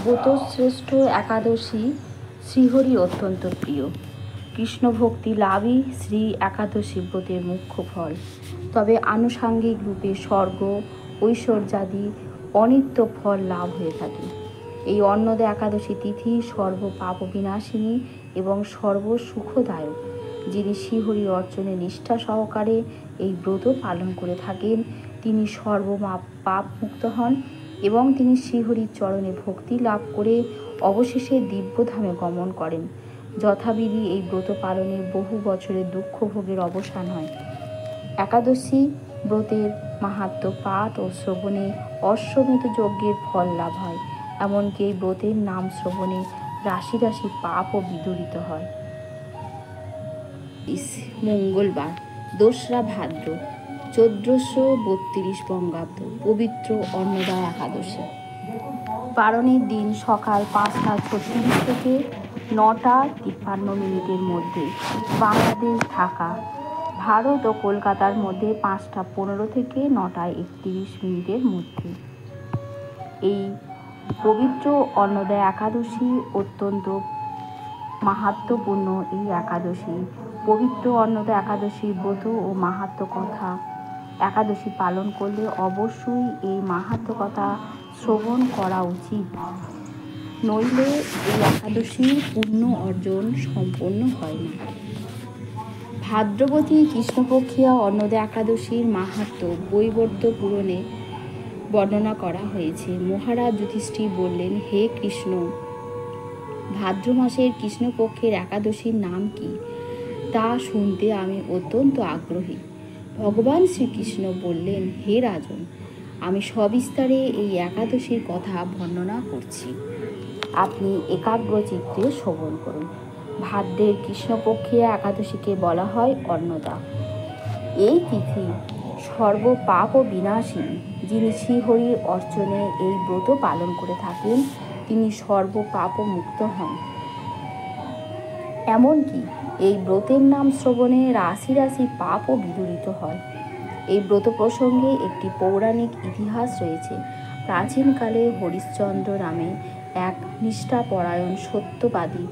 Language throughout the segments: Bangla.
ব্রতশ্রেষ্ঠ একাদশী শ্রীহরি অত্যন্ত প্রিয়। কৃষ্ণ ভক্তি লাভই শ্রী একাদশী ব্রতের মুখ্য ফল। তবে আনুষাঙ্গিক রূপে স্বর্গ ঐশ্বর্যাদি অনিত্য ফল লাভ হয়ে থাকে। এই অন্নদা একাদশী তিথি সর্ব পাপ বিনাশিনী এবং সর্ব সুখদায়ক। যিনি শ্রীহরি অর্চনে নিষ্ঠা সহকারে এই ব্রত পালন করে থাকেন তিনি পাপ মুক্ত হন এবং তিনি শ্রীহরির চরণে ভক্তি লাভ করে অবশেষে দিব্যধামে গমন করেন। যথাবিধি এই ব্রত পালনে বহু বছরের দুঃখ ভোগের অবসান হয়। একাদশী ব্রতের মাহাত্ম্য পাঠ ও শ্রবণে অশ্বমেধ যজ্ঞের ফল লাভ হয়। এমনকি এই ব্রতের নাম শ্রবণে রাশি রাশি পাপও বিদূরিত হয়। মঙ্গলবার ২রা ভাদ্র ১৪৩২ বঙ্গাব্দ পবিত্র অন্নদা একাদশী। পালনের দিন সকাল ৫টা ৩৬ থেকে ৯টা ৫৩ মধ্যে বাংলাদেশ ঢাকা, ভারত ও কলকাতার মধ্যে ৫টা ১৫ থেকে ৯টা ৩১ মধ্যে। এই পবিত্র অন্নদা একাদশী অত্যন্ত মাহাত্ম্যপূর্ণ। এই একাদশী পবিত্র অন্নদা একাদশী ব্রত ও মাহাত্ম্য কথা একাদশী পালন করলে অবশ্যই এই মাহাত্ম্য কথা শ্রবণ করা উচিত, নইলে এই একাদশীর পূর্ণ অর্জন সম্পন্ন হয় না। ভাদ্রবতী কৃষ্ণপক্ষিয়া অন্নদা একাদশীর মাহাত্ম্য বৈবর্ত পুরাণে বর্ণনা করা হয়েছে। মহারাজ যুধিষ্ঠির বললেন, হে কৃষ্ণ, ভাদ্র মাসের কৃষ্ণপক্ষের একাদশীর নাম কি তা শুনতে আমি অত্যন্ত আগ্রহী। ভগবান শ্রীকৃষ্ণ বললেন, হে রাজন, আমি সবিস্তারে এই একাদশীর কথা বর্ণনা করছি, আপনি একাগ্রচিত্তে শ্রবণ করুন। ভাদ্রের কৃষ্ণপক্ষিয়া একাদশীকে বলা হয় অন্নদা। এই তিথি সর্ব পাপ ও বিনাশিনী। যিনি শ্রীহরির অর্চনে এই ব্রত পালন করে থাকেন তিনি সর্ব পাপ মুক্ত হন। এমনকি এই ব্রতের নাম শ্রবণে রাশি রাশি পাপও বিদূরিত হয়। এই ব্রত প্রসঙ্গে একটি পৌরাণিক ইতিহাস রয়েছে। প্রাচীনকালে হরিশ্চন্দ্র নামে এক নিষ্ঠাপরায়ণ সত্যবাদী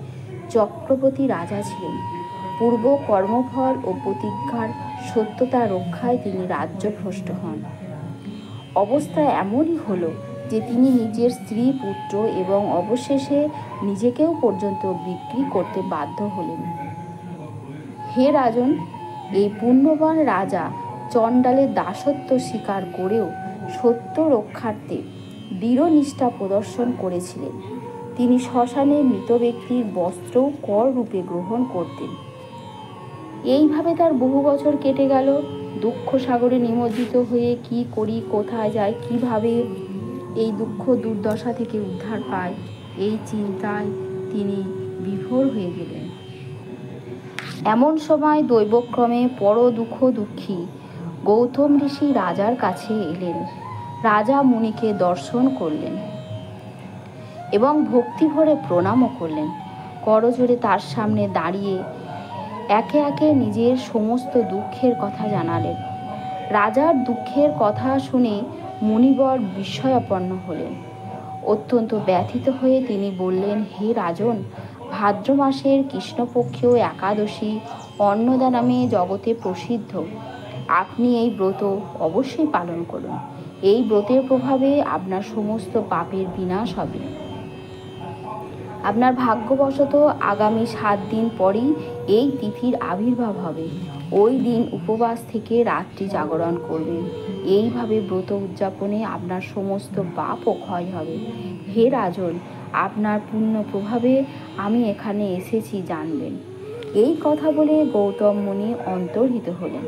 চক্রবর্তী রাজা ছিলেন। পূর্ব কর্মফল ও প্রতিজ্ঞার সত্যতা রক্ষায় তিনি রাজ্যভ্রষ্ট হন। অবস্থা এমনই হলো যে তিনি নিজের স্ত্রী, পুত্র এবং অবশেষে নিজেকেও পর্যন্ত বিক্রি করতে বাধ্য হলেন। হে রাজন, এই পুণ্যবান রাজা চণ্ডালের দাসত্ব স্বীকার করেও সত্য রক্ষার্থে দৃঢ় নিষ্ঠা প্রদর্শন করেছিলেন। তিনি শ্মশানে মৃত ব্যক্তির বস্ত্র কর রূপে গ্রহণ করতেন। এইভাবে তার বহু বছর কেটে গেল। দুঃখ সাগরে নিমজ্জিত হয়ে কি করি, কোথায় যায়, কিভাবে এই দুঃখ দুর্দশা থেকে উদ্ধার পায়, এই চিন্তায় তিনি বিভোর হয়ে গেলেন। এমন সময় দৈবক্রমে দুঃখী গৌতম ঋষি রাজার কাছে এলেন। রাজা মুনিকে দর্শন করলেন এবং ভক্তি ভরে প্রণামও করলেন। করজোড়ে তার সামনে দাঁড়িয়ে একে একে নিজের সমস্ত দুঃখের কথা জানালেন। রাজার দুঃখের কথা শুনে মুনিবর বিস্ময়াপন্ন হলেন। অত্যন্ত ব্যথিত হয়ে তিনি বললেন, হে রাজন, ভাদ্র মাসের কৃষ্ণপক্ষীয় একাদশী অন্নদা নামে জগতে প্রসিদ্ধ। আপনি এই ব্রত অবশ্যই পালন করুন। এই ব্রতের প্রভাবে আপনার সমস্ত পাপের বিনাশ হবে। আপনার ভাগ্যবশত আগামী 7 দিন পরই এই তিথির আবির্ভাব হবে। ওই দিন উপবাস থেকে রাত্রি জাগরণ করবেন। এইভাবে ব্রত উদযাপনে আপনার সমস্ত পাপও ক্ষয় হবে। হে রাজন, আপনার পুণ্য প্রভাবে আমি এখানে এসেছি জানবেন। এই কথা বলে গৌতম মুনি অন্তর্হিত হলেন।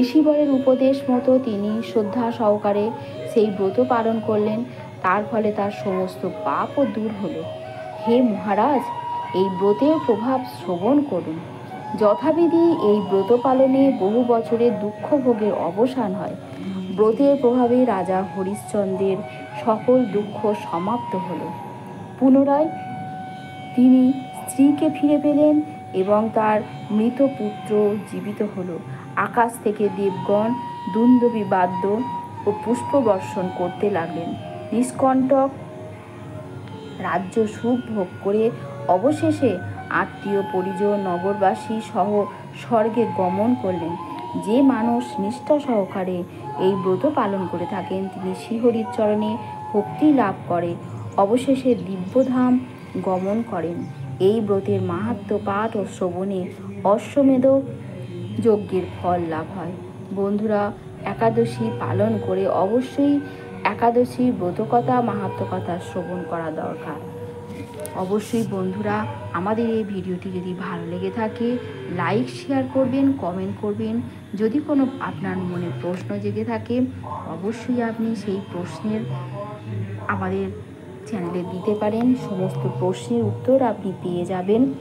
ঋষিবরের উপদেশ মতো তিনি শ্রদ্ধা সহকারে সেই ব্রত পালন করলেন। তার ফলে তার সমস্ত পাপও দূর হলো। হে মহারাজ, এই ব্রতের প্রভাব শ্রবণ করুন। যথাবিধি এই ব্রত পালনে বহু বছরের দুঃখ ভোগের অবসান হয়। ব্রতের প্রভাবে রাজা হরিশ্চন্দ্রের সকল দুঃখ সমাপ্ত হলো। পুনরায় তিনি স্ত্রীকে ফিরে পেলেন এবং তার মৃত পুত্র জীবিত হলো। আকাশ থেকে দেবগণ দুন্দুভি বাদ্য ও পুষ্পবর্ষণ করতে লাগলেন। নিষ্কণ্টক রাজ্য সুখ ভোগ করে অবশেষে আত্মীয় পরিজন নগরবাসী সহ স্বর্গে গমন করলেন। যে মানুষ নিষ্ঠা সহকারে এই ব্রত পালন করে থাকেন তিনি শ্রীহরির চরণে ভক্তি লাভ করে অবশেষে দিব্যধাম গমন করেন। এই ব্রতের মাহাত্ম্য পাঠ ও শ্রবণে অশ্বমেধ যজ্ঞের ফল লাভ হয়। বন্ধুরা, একাদশী পালন করে অবশ্যই একাদশীর ব্রতকথা মাহাত্ম্যকথা শ্রবণ করা দরকার। অবশ্যই বন্ধুরা, আমাদের এই ভিডিওটি যদি ভালো লেগে থাকে লাইক শেয়ার করবেন, কমেন্ট করবেন। যদি কোনো আপনার মনে প্রশ্ন জেগে থাকে অবশ্যই আপনি সেই প্রশ্নের আমাদের চ্যানেলে দিতে পারেন। সমস্ত প্রশ্নের উত্তর আপনি পেয়ে যাবেন।